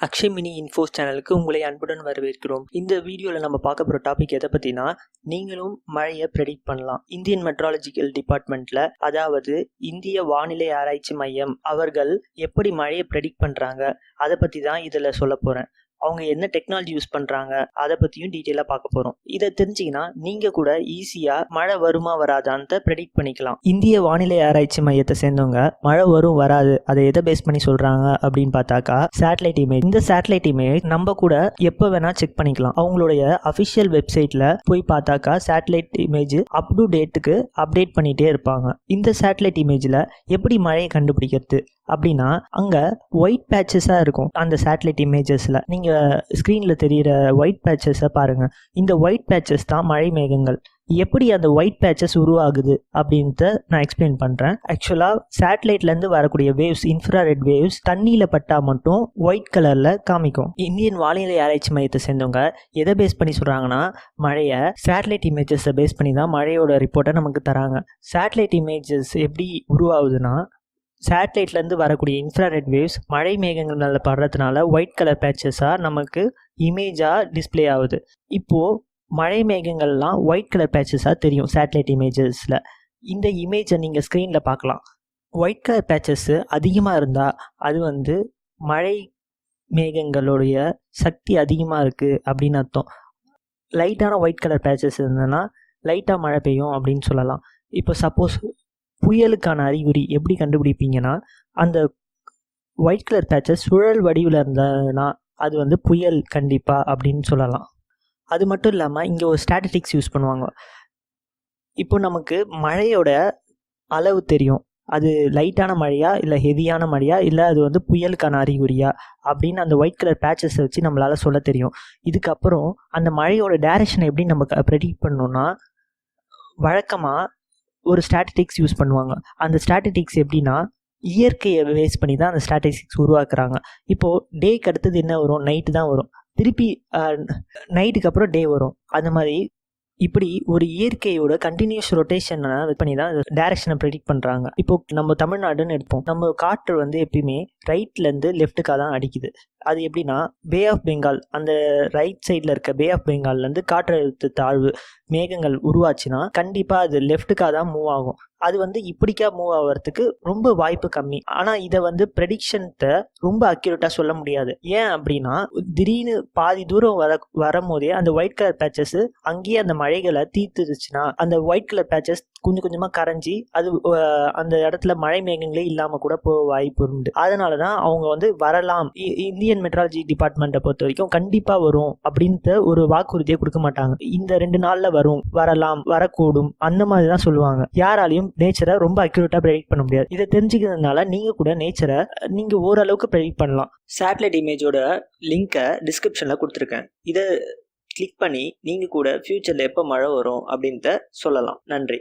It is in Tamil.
அக்ஷய் மினி இன்ஃபோஸ் சேனலுக்கு உங்களை அன்புடன் வரவேற்கிறோம். இந்த வீடியோவில் நம்ம பார்க்க போகிற டாபிக் எதை பற்றினா, நீங்களும் மழையை ப்ரெடிக்ட் பண்ணலாம். இந்தியன் மெட்ராலஜிக்கல் டிபார்ட்மெண்ட்டில், அதாவது இந்திய வானிலை ஆராய்ச்சி மையம் அவர்கள் எப்படி மழையை ப்ரெடிக்ட் பண்ணுறாங்க அதை பற்றி தான் இதில் சொல்ல போகிறேன். அவங்க என்ன டெக்னாலஜி யூஸ் பண்ணுறாங்க அதை பற்றியும் டீட்டெயிலாக பார்க்க போகிறோம். இதை தெரிஞ்சிங்கன்னா நீங்கள் கூட ஈஸியாக மழை வருமா வராதான்னு ப்ரெடிக்ட் பண்ணிக்கலாம். இந்திய வானிலை ஆராய்ச்சி மையத்தை சேர்ந்தவங்க மழை வரும் வராது அதை எதை பேஸ் பண்ணி சொல்கிறாங்க அப்படின்னு பார்த்தாக்கா, சேட்டலைட் இமேஜ். இந்த சேட்டலைட் இமேஜ் நம்ம கூட எப்போ வேணால் செக் பண்ணிக்கலாம். அவங்களுடைய அஃபிஷியல் வெப்சைட்டில் போய் பார்த்தாக்கா சேட்டலைட் இமேஜ் அப் டு டேட்டுக்கு அப்டேட் பண்ணிகிட்டே இருப்பாங்க. இந்த சேட்டலைட் இமேஜில் எப்படி மழையை கண்டுபிடிக்கிறது அப்படின்னா, அங்கே ஒயிட் பேச்சஸாக இருக்கும். அந்த சேட்டலைட் இமேஜஸில் நீங்கள் ஸ்க்ரீனில் தெரிகிற ஒயிட் பேச்சஸை பாருங்கள். இந்த ஒயிட் பேச்சஸ் தான் மழை மேகங்கள். எப்படி அந்த ஒயிட் பேச்சஸ் உருவாகுது அப்படின்ட்டு நான் எக்ஸ்பிளைன் பண்ணுறேன். ஆக்சுவலாக சேட்டலைட்லேருந்து வரக்கூடிய வேவ்ஸ், இன்ஃப்ராரெட் வேவ்ஸ் தண்ணியில் பட்டால் மட்டும் ஒயிட் கலரில் காமிக்கும். இந்தியன் வானிலை ஆராய்ச்சி மையத்தை சேர்ந்தவங்க எதை பேஸ் பண்ணி சொல்கிறாங்கன்னா, மழையை சேட்டலைட் இமேஜஸை பேஸ் பண்ணி தான் மழையோட ரிப்போர்ட்டை நமக்கு தராங்க. சேட்டலைட் இமேஜஸ் எப்படி உருவாகுதுன்னா, சேட்டலைட்லேருந்து வரக்கூடிய இன்ஃப்ராரெட் வேவ்ஸ் மழை மேகங்கள் மேலே படுறதுனால ஒயிட் கலர் பேச்சஸாக நமக்கு இமேஜாக டிஸ்பிளே ஆகுது. இப்போது மழை மேகங்கள்லாம் ஒயிட் கலர் பேச்சஸாக தெரியும் சேட்டலைட் இமேஜஸில். இந்த இமேஜை நீங்கள் ஸ்க்ரீனில் பார்க்கலாம். ஒயிட் கலர் பேச்சஸ்ஸு அதிகமாக இருந்தால் அது மழை மேகங்களுடைய சக்தி அதிகமாக இருக்குது அப்படின்னு அர்த்தம். லைட்டான ஒயிட் கலர் பேச்சஸ் இருந்ததுன்னா லைட்டாக மழை பெய்யும் அப்படின்னு சொல்லலாம். இப்போ சப்போஸ் புயலுக்கான அறிகுறி எப்படி கண்டுபிடிப்பீங்கன்னா, அந்த ஒயிட் கலர் பேச்சஸ் சுழல் வடிவில் இருந்ததுன்னா அது புயல் கண்டிப்பாக அப்படின்னு சொல்லலாம். அது மட்டும் இல்லாமல் இங்கே ஒரு ஸ்டாட்டிஸ்டிக்ஸ் யூஸ் பண்ணுவாங்க. இப்போ நமக்கு மழையோட அளவு தெரியும். அது லைட்டான மழையா இல்லை ஹெவியான மழையா இல்லை அது புயலுக்கான அறிகுறியா அப்படின்னு அந்த ஒயிட் கலர் பேச்சஸை வச்சு நம்மளால் சொல்ல தெரியும். இதுக்கப்புறம் அந்த மழையோட டைரக்ஷனை எப்படி நம்ம ப்ரெடிக்ட் பண்ணணும்னா, வழக்கமாக ஒரு ஸ்டாட்டிஸ்டிக்ஸ் யூஸ் பண்ணுவாங்க. அந்த ஸ்டாட்டிஸ்டிக்ஸ் எப்படின்னா, இயற்கையை பேஸ் பண்ணி தான் அந்த ஸ்டாட்டிஸ்டிக்ஸ் உருவாக்குறாங்க. இப்போது டேக்கு அடுத்தது என்ன வரும்? நைட்டு தான் வரும். திருப்பி நைட்டுக்கு அப்புறம் டே வரும். அந்த மாதிரி இப்படி ஒரு இயற்கையோட கண்டினியூஸ் ரொட்டேஷனை பண்ணி தான் டைரக்ஷனை ப்ரெடிக்ட் பண்ணுறாங்க. இப்போ நம்ம தமிழ்நாடுன்னு எடுப்போம். நம்ம காற்று எப்பயுமே ரைட்லேருந்து லெஃப்ட்டுக்காக தான் அடிக்குது. அது எப்படின்னா, பே ஆஃப் பெங்கால், அந்த ரைட் சைடில் இருக்க பே ஆஃப் பெங்கால்லேருந்து காற்றழுத்த தாழ்வு மேகங்கள் உருவாச்சுன்னா கண்டிப்பாக அது லெஃப்ட்டுக்காக தான் மூவ் ஆகும். அது இப்படிக்கா மூவ் ஆகிறதுக்கு ரொம்ப வாய்ப்பு கம்மி. ஆனால் இதை ப்ரெடிக்ஷன்ட்ட ரொம்ப அக்யூரேட்டாக சொல்ல முடியாது. ஏன் அப்படின்னா, திடீர்னு பாதி தூரம் வரும்போதே அந்த ஒயிட் கலர் பேச்சஸ் அங்கேயே அந்த மழைகளை தீர்த்துருச்சுன்னா அந்த ஒயிட் கலர் பேச்சஸ் கொஞ்சம் கொஞ்சமாக கரைஞ்சி அது அந்த இடத்துல மழை மேகங்களே இல்லாமல் கூட போக வாய்ப்பு உண்டு. அதனால தான் அவங்க வரலாம், இந்தியன் மெட்ராலஜி டிபார்ட்மெண்ட்டை பொறுத்த வரைக்கும் கண்டிப்பாக வரும் அப்படின்ட்டு ஒரு வாக்குறுதியை கொடுக்க மாட்டாங்க. இந்த 2 நாளில் வரும், வரலாம், வரக்கூடும், அந்த மாதிரி தான் சொல்லுவாங்க. யாராலையும் நேச்சரை ரொம்ப அக்யூரேட்டாக ப்ரெடிக்ட் பண்ண முடியாது. இதை தெரிஞ்சுக்கிறதுனால நீங்கள் கூட நேச்சரை நீங்கள் ஓரளவுக்கு ப்ரெடிக்ட் பண்ணலாம். சேட்டலைட் இமேஜோட லிங்கை டிஸ்கிரிப்ஷனில் கொடுத்துருக்கேன். இதை கிளிக் பண்ணி நீங்கள் கூட ஃப்யூச்சரில் எப்போ மழை வரும் அப்படின்ட்டு சொல்லலாம். நன்றி.